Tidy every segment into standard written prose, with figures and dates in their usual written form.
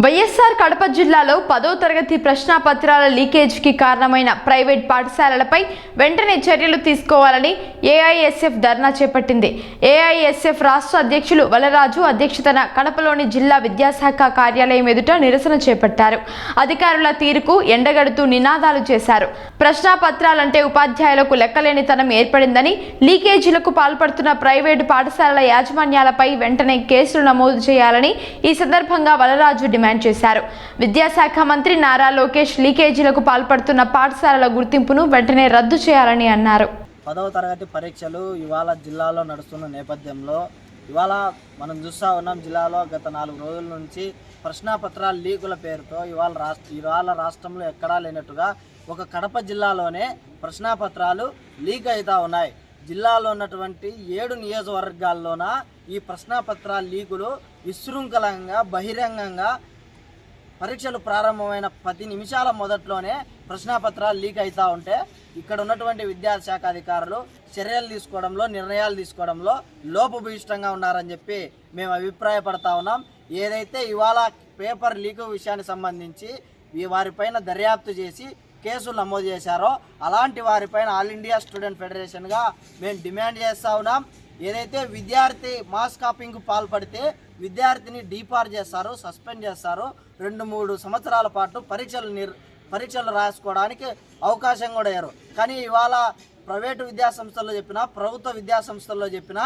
వైఎస్ఆర్ కడప జిల్లాలో 10వ తరగతి ప్రశ్నాపత్రాల లీకేజీకి కారణమైన ప్రైవేట్ పాఠశాలలపై వెంటనే చర్యలు తీసుకోవాలని ఏఐఎస్ఎఫ్ ధర్నా చేపట్టింది. ఏఐఎస్ఎఫ్ రాష్ట్ర అధ్యక్షులు వలరాజు అధ్యక్షతన కడపలోని జిల్లా విద్యాశాఖ కార్యాలయం ఎదుట నిరసన చేపట్టారు. అధికారుల తీరుకు ఎండగడుతూ నినాదాలు చేశారు. ప్రశ్నాపత్రాలంటే ఉపాధ్యాయులకు లెక్కలేనితనం ఏర్పడిందని, లీకేజీలకు పాల్పడుతున్న ప్రైవేటు పాఠశాలల యాజమాన్యాలపై వెంటనే కేసులు నమోదు చేయాలని ఈ సందర్భంగా వలరాజు డిమాండ్ చేశారు. విద్యాశాఖ మంత్రి నారా లోకేష్ లీకేజీలకు పాల్పడుతున్న పాఠశాలల గుర్తింపును వెంటనే రద్దు చేయాలని అన్నారు. 10వ తరగతి పరీక్షలు ఇవాళ జిల్లాలో నడుస్తున్న నేపథ్యంలో ఇవాళ మనం చూస్తూ ఉన్నాం. జిల్లాలో గత 4 రోజుల నుంచి ప్రశ్నాపత్రాల లీకుల పేరుతో ఇవాళ రాష్ట్రంలో ఎక్కడా లేనట్టుగా ఒక కడప జిల్లాలోనే ప్రశ్నాపత్రాలు లీక్ అవుతూ ఉన్నాయి. జిల్లాలో ఉన్నటువంటి 7 నియోజకవర్గాల్లోన ఈ ప్రశ్నాపత్రాల లీకులు విశృంఖలంగా బహిరంగంగా పరీక్షలు ప్రారంభమైన 10 నిమిషాల మొదట్లోనే ప్రశ్నాపత్రాలు లీక్ అవుతూ ఉంటే ఇక్కడ ఉన్నటువంటి విద్యాశాఖ అధికారులు చర్యలు తీసుకోవడంలో, నిర్ణయాలు తీసుకోవడంలో లోపభూయిష్టంగా ఉన్నారని చెప్పి మేము అభిప్రాయపడతా ఉన్నాం. ఏదైతే ఇవాళ పేపర్ లీకు విషయానికి సంబంధించి వారిపైన దర్యాప్తు చేసి కేసులు నమోదు చేశారో అలాంటి వారిపైన ఆల్ ఇండియా స్టూడెంట్ ఫెడరేషన్గా మేము డిమాండ్ చేస్తూ ఉన్నాం. ఏదైతే విద్యార్థి మాస్ కాపింగ్కు పాల్పడితే విద్యార్థిని డీపార్ చేస్తారు, సస్పెండ్ చేస్తారు. 2-3 సంవత్సరాల పాటు పరీక్షలు రాసుకోవడానికి అవకాశం కూడా ఇవ్వరు. కానీ ఇవాళ ప్రైవేటు విద్యాసంస్థల్లో చెప్పినా, ప్రభుత్వ విద్యాసంస్థల్లో చెప్పినా,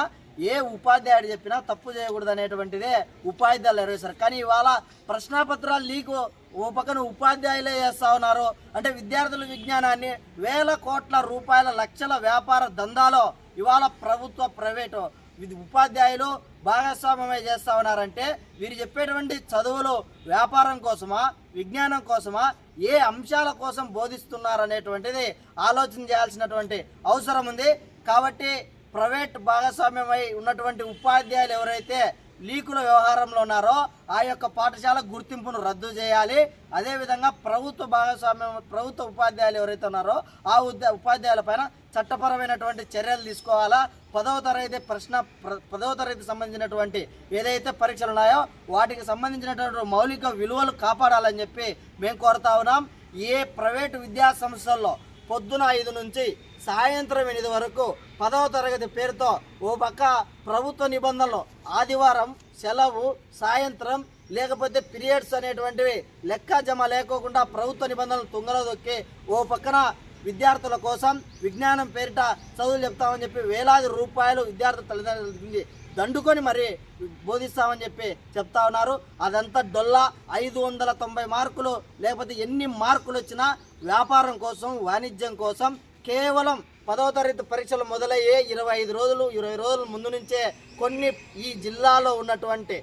ఏ ఉపాధ్యాయుడు చెప్పినా తప్పు చేయకూడదు అనేటువంటిదే ఉపాధ్యాయులు నిర్వహిస్తారు. కానీ ఇవాళ ప్రశ్నాపత్రాలు లీకు ఓ పక్కన ఉపాధ్యాయులే చేస్తూ ఉన్నారు. అంటే విద్యార్థుల విజ్ఞానాన్ని వేల కోట్ల రూపాయల లక్షల వ్యాపార దందాలో ఇవాళ ప్రభుత్వ ప్రైవేటు ఉపాధ్యాయులు భాగస్వామ్యమే చేస్తూ ఉన్నారంటే వీరు చెప్పేటువంటి చదువులు వ్యాపారం కోసమా, విజ్ఞానం కోసమా, ఏ అంశాల కోసం బోధిస్తున్నారనేటువంటిది ఆలోచన చేయాల్సినటువంటి అవసరం ఉంది. కాబట్టి ప్రైవేట్ భాగస్వామ్యమై ఉన్నటువంటి ఉపాధ్యాయులు ఎవరైతే లీకుల వ్యవహారంలో ఉన్నారో ఆ యొక్క పాఠశాల గుర్తింపును రద్దు చేయాలి. అదేవిధంగా ప్రభుత్వ ఉపాధ్యాయులు ఎవరైతే ఉన్నారో ఆ ఉపాధ్యాయుల పైన చట్టపరమైనటువంటి చర్యలు తీసుకోవాలా. 10వ తరగతి సంబంధించినటువంటి ఏదైతే పరీక్షలు ఉన్నాయో వాటికి సంబంధించినటువంటి మౌలిక విలువలు కాపాడాలని చెప్పి మేము కోరుతా ఉన్నాం. ఏ ప్రైవేటు విద్యా సంస్థల్లో పొద్దున 5 నుంచి సాయంత్రం 8 వరకు 10వ తరగతి పేరుతో ఓ పక్క ప్రభుత్వ నిబంధనలు ఆదివారం సెలవు, సాయంత్రం లేకపోతే పీరియడ్స్ అనేటువంటివి లెక్క జమ లేకోకుండా ప్రభుత్వ నిబంధనలు తుంగలో దొక్కి ఓ పక్కన విద్యార్థుల కోసం విజ్ఞానం పేరిట చదువులు చెప్తామని చెప్పి వేలాది రూపాయలు విద్యార్థుల తల్లిదండ్రుల దండుకొని మరి బోధిస్తామని చెప్పి చెప్తా ఉన్నారు. అదంతా డొల్లా. 590 మార్కులు లేకపోతే ఎన్ని మార్కులు వచ్చినా వ్యాపారం కోసం, వాణిజ్యం కోసం కేవలం 10వ తరగతి పరీక్షలు మొదలయ్యే 20 రోజుల ముందు నుంచే కొన్ని ఈ జిల్లాలో ఉన్నటువంటి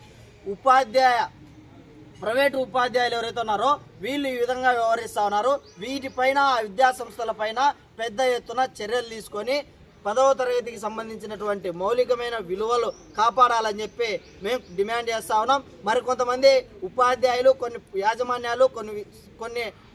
ప్రైవేటు ఉపాధ్యాయులు ఎవరైతే ఉన్నారో వీళ్ళు ఈ విధంగా వ్యవహరిస్తూ ఉన్నారు. వీటిపైన విద్యాసంస్థల పైన పెద్ద ఎత్తున చర్యలు తీసుకొని 10వ తరగతికి సంబంధించినటువంటి మౌలికమైన విలువలు కాపాడాలని చెప్పి మేము డిమాండ్ చేస్తూ ఉన్నాం. మరికొంతమంది ఉపాధ్యాయులు, కొన్ని యాజమాన్యాలు,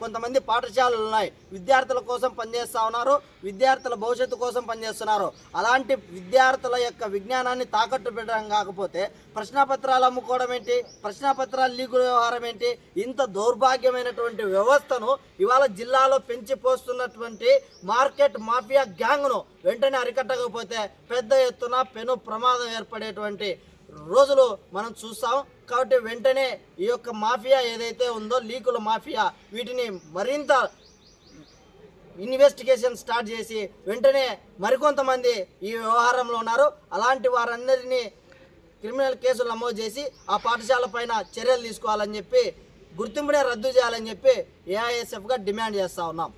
కొంతమంది పాఠశాలలు ఉన్నాయి, విద్యార్థుల కోసం పనిచేస్తూ ఉన్నారు, విద్యార్థుల భవిష్యత్తు కోసం పనిచేస్తున్నారు. అలాంటి విద్యార్థుల యొక్క విజ్ఞానాన్ని తాకట్టు పెట్టడం కాకపోతే ప్రశ్నాపత్రాలు అమ్ముకోవడం ఏంటి, ప్రశ్నాపత్రాలు లీకుల వ్యవహారం ఏంటి? ఇంత దౌర్భాగ్యమైనటువంటి వ్యవస్థను ఇవాళ జిల్లాలో పెంచిపోస్తున్నటువంటి మార్కెట్ మాఫియా గ్యాంగ్ను వెంటనే అరికట్టకపోతే పెద్ద ఎత్తున పెను ప్రమాదం ఏర్పడేటువంటి రోజులు మనం చూస్తాం. కాబట్టి వెంటనే ఈ యొక్క మాఫియా ఏదైతే ఉందో లీకుల మాఫియా, వీటిని మరింత ఇన్వెస్టిగేషన్ స్టార్ట్ చేసి వెంటనే మరికొంతమంది ఈ వ్యవహారంలో ఉన్నారు. అలాంటి వారందరినీ క్రిమినల్ కేసులు నమోదు చేసి ఆ పాఠశాల పైన చర్యలు తీసుకోవాలని చెప్పి, గుర్తింపునే రద్దు చేయాలని చెప్పి ఏఐఎస్ఎఫ్గా డిమాండ్ చేస్తూ ఉన్నాం.